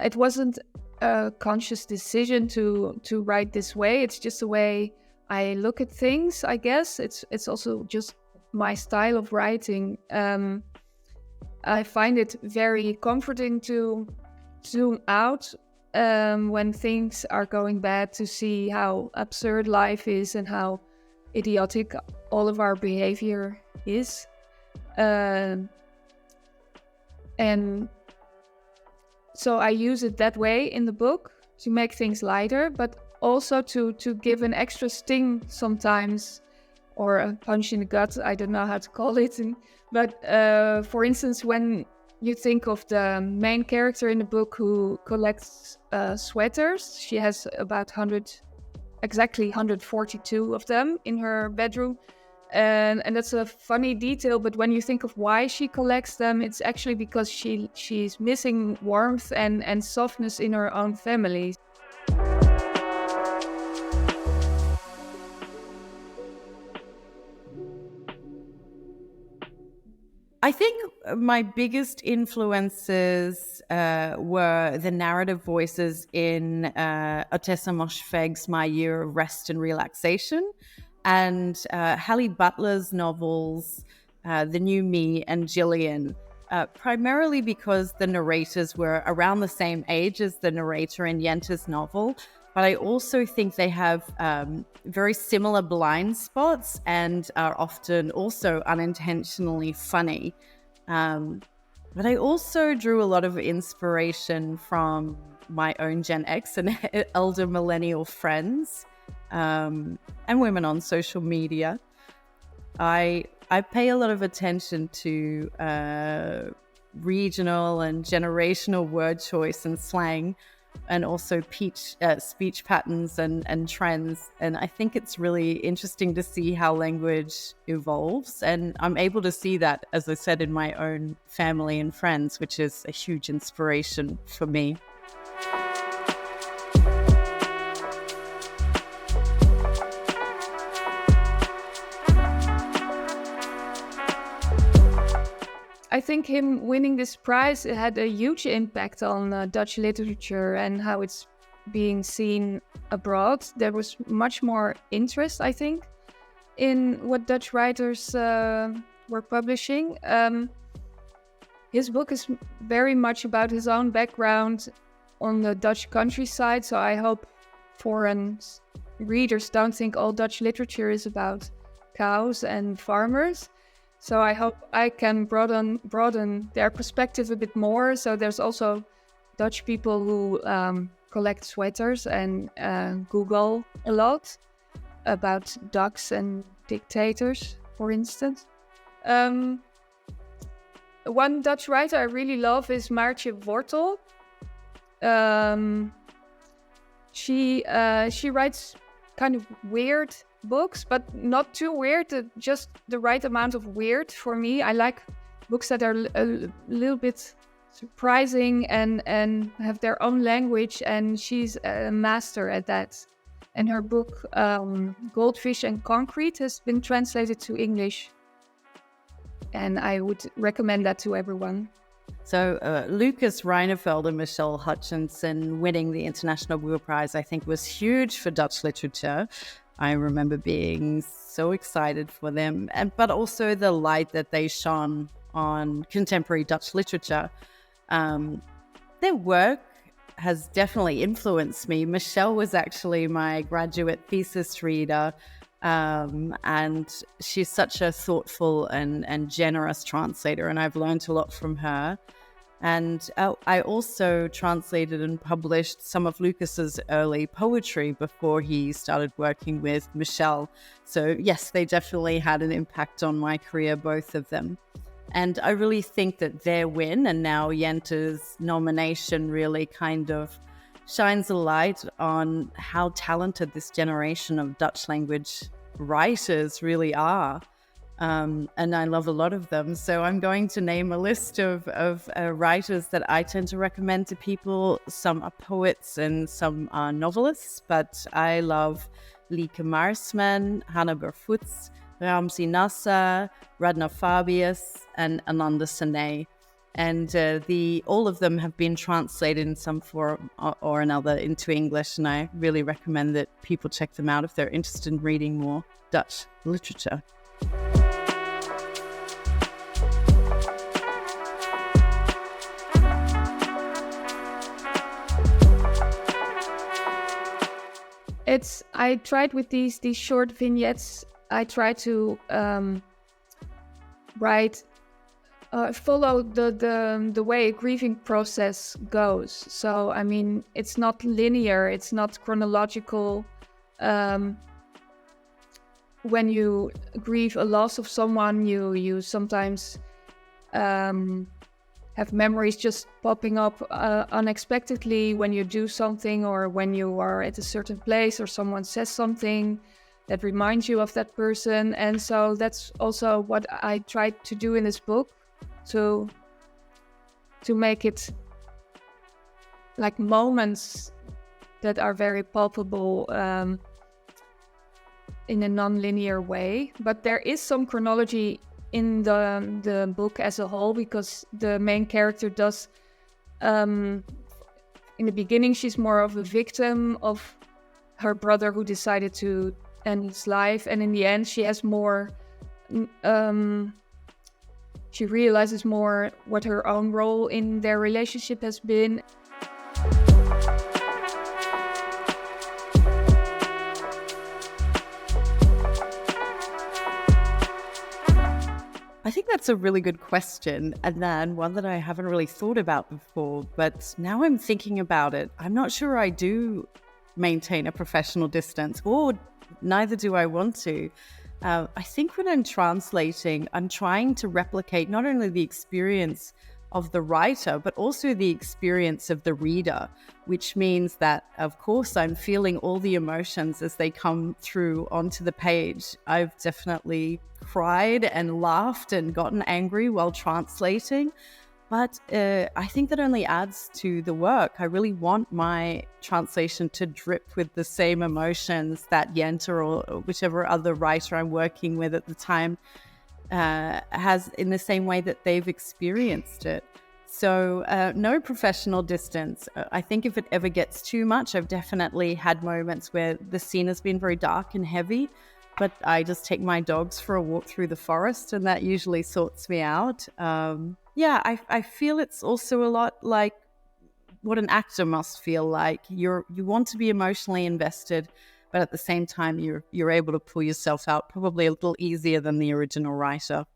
it wasn't a conscious decision to write this way. It's just the way I look at things, I guess. It's also just my style of writing. I find it very comforting to zoom out when things are going bad, to see how absurd life is and how idiotic all of our behavior is. And so I use it that way in the book to make things lighter, but also to give an extra sting sometimes, or a punch in the gut. I don't know how to call it. But for instance, when you think of the main character in the book who collects sweaters, she has about 142 of them in her bedroom. And that's a funny detail, but when you think of why she collects them, it's actually because she's missing warmth and softness in her own family. I think my biggest influences were the narrative voices in Ottessa Moshfegh's My Year of Rest and Relaxation, and Hallie Butler's novels, The New Me and Gillian, primarily because the narrators were around the same age as the narrator in Jente's novel. But I also think they have very similar blind spots and are often also unintentionally funny. But I also drew a lot of inspiration from my own Gen X and elder millennial friends, and women on social media. I pay a lot of attention to regional and generational word choice and slang, and also speech patterns and trends. And I think it's really interesting to see how language evolves. And I'm able to see that, as I said, in my own family and friends, which is a huge inspiration for me. I think him winning this prize had a huge impact on Dutch literature and how it's being seen abroad. There was much more interest, I think, in what Dutch writers were publishing. His book is very much about his own background on the Dutch countryside, so I hope foreign readers don't think all Dutch literature is about cows and farmers. So I hope I can broaden their perspective a bit more. So there's also Dutch people who collect sweaters and Google a lot about ducks and dictators, for instance. One Dutch writer I really love is Maartje Wortel. She writes kind of weird books, but not too weird, just the right amount of weird for me. I like books that are a little bit surprising and have their own language, and she's a master at that. And her book Goldfish and Concrete has been translated to English, and I would recommend that to everyone. So Lucas Reinefeld and Michelle Hutchinson winning the International Boer Prize, I think, was huge for Dutch literature. I remember being so excited for them, but also the light that they shone on contemporary Dutch literature. Their work has definitely influenced me. Michelle was actually my graduate thesis reader, and she's such a thoughtful and generous translator, and I've learned a lot from her. And I also translated and published some of Lucas's early poetry before he started working with Michelle. So yes, they definitely had an impact on my career, both of them. And I really think that their win and now Jente's nomination really kind of shines a light on how talented this generation of Dutch language writers really are. And I love a lot of them. So I'm going to name a list of writers that I tend to recommend to people. Some are poets and some are novelists, but I love Lieke Marsman, Hanna Berfuts, Ramzi Nasser, Radna Fabius, and Ananda Sane. And all of them have been translated in some form or another into English, and I really recommend that people check them out if they're interested in reading more Dutch literature. I tried with these short vignettes. I try to follow the way a grieving process goes. So I mean, it's not linear. It's not chronological. When you grieve a loss of someone, you sometimes have memories just popping up unexpectedly when you do something, or when you are at a certain place, or someone says something that reminds you of that person. And so that's also what I tried to do in this book, to make it like moments that are very palpable in a non-linear way. But there is some chronology in the book as a whole, because the main character does, in the beginning, she's more of a victim of her brother who decided to end his life, and in the end she has more, she realizes more what her own role in their relationship has been. I think that's a really good question, and then one that I haven't really thought about before, but now I'm thinking about it, I'm not sure I do maintain a professional distance, or neither do I want to. I think when I'm translating, I'm trying to replicate not only the experience of the writer, but also the experience of the reader, which means that, of course, I'm feeling all the emotions as they come through onto the page. I've definitely cried and laughed and gotten angry while translating, but I think that only adds to the work. I really want my translation to drip with the same emotions that Jente or whichever other writer I'm working with at the time has, in the same way that they've experienced it. So no professional distance. I think if it ever gets too much, I've definitely had moments where the scene has been very dark and heavy, but I just take my dogs for a walk through the forest, and that usually sorts me out. I feel it's also a lot like what an actor must feel like. You want to be emotionally invested, but at the same time, you're able to pull yourself out probably a little easier than the original writer.